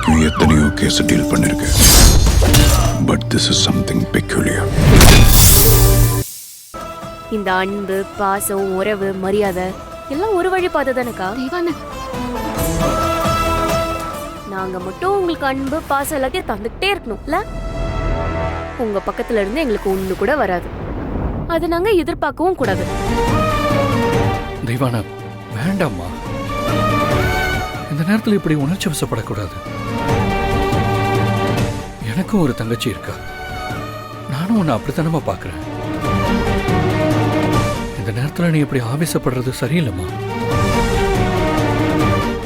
வரைக்கும் எத்தனையோ case deal பண்ணிருக்கேன். But this is something peculiar. இந்த அன்பு, பாசம், உறவு, மரியாதை எல்லாம் ஒரு வழி பாதை தானக்கா. நாங்க மட்டும் உங்களுக்கு அன்பு, பாசம் எல்லாத்தையும் தந்துகிட்டே இருக்கணும்ல. உங்க பக்கத்துல இருந்து எங்களுக்கு ஒண்ணு கூட வராது. அது நாங்க எதிர்பார்க்கவும் கூடாது. தெய்வானா, வேண்டாம்மா. இந்த நேரத்தில் இப்படி உணர்ச்சி வசப்படக்கூடாது. எனக்கும் ஒரு தங்கச்சி இருக்கா. நானும் உன்னை அப்படித்தானமா பாக்குறேன். இந்த நேரத்தில் நீ இப்படி ஆவேசப்படுறது சரியில்லைம்மா.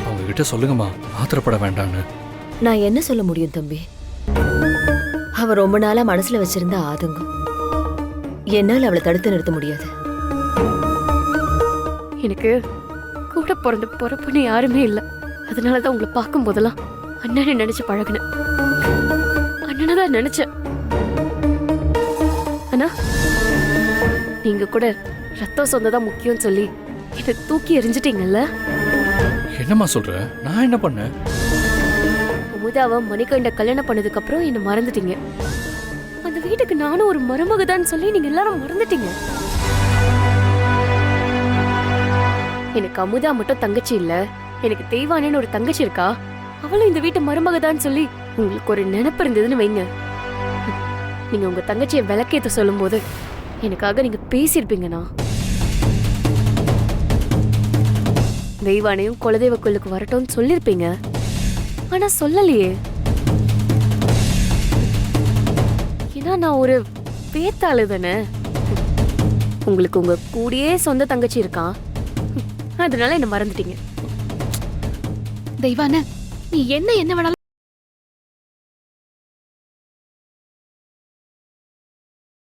அவங்க கிட்ட சொல்லுங்கம்மா, ஆத்திரப்பட வேண்டான்னு. நான் என்ன சொல்ல முடியும் தம்பி? அவ ரொம்ப நாளா மனசுல வச்சிருந்த ஆதங்கம் என்னால் அவளை தடுத்து நிறுத்த முடியாது. எனக்கு கூட பிறந்த பொறப்புன்னு யாருமே இல்லை. அதனாலதான் உங்களை பார்க்கும் போதெல்லாம் அண்ணனை நினைச்சு பழகினேன். அண்ணனை தான் நினைச்சேன். அண்ணா, நீங்க கூட ரத்தம் சொந்ததான் முக்கியம் சொல்லி என்னை தூக்கி எறிஞ்சிட்டீங்கல்ல. என்னம்மா சொல்ற? நான் என்ன பண்ணேன்? அமுதாவை மணிகண்ட கல்யாணம் பண்ணதுக்கு அப்புறம் என்ன மறந்துட்டீங்க. அந்த வீட்டுக்கு நானும் ஒரு மருமகதான்னு சொல்லி நீங்க எல்லாரும் மறந்துட்டீங்க. எனக்கு அமுதா மட்டும் தங்கச்சி இல்ல, எனக்கு தெய்வானேன்னு ஒரு தங்கச்சி இருக்கா. அவளும் இந்த வீட்டு மருமகதான்னு சொல்லி உங்களுக்கு ஒரு நினைப்பு இருந்ததுன்னு வைங்க. நீங்க உங்க தங்கச்சியை விளக்கேத்த சொல்லும் போது எனக்காக நீங்க பேசியிருப்பீங்கண்ணா. தெய்வானையும் குலதெய்வ கோயிலுக்கு வரட்டும்னு சொல்லிருப்பீங்க. ஆனா சொல்லலையே. ஏன்னா நான் ஒரு பேத்தாளு தானே. உங்களுக்கு உங்க கூடயே சொந்த தங்கச்சி இருக்கான், அதனால என்ன மறந்துட்டீங்க. தெய்வான, நீ என்ன வேணாலும்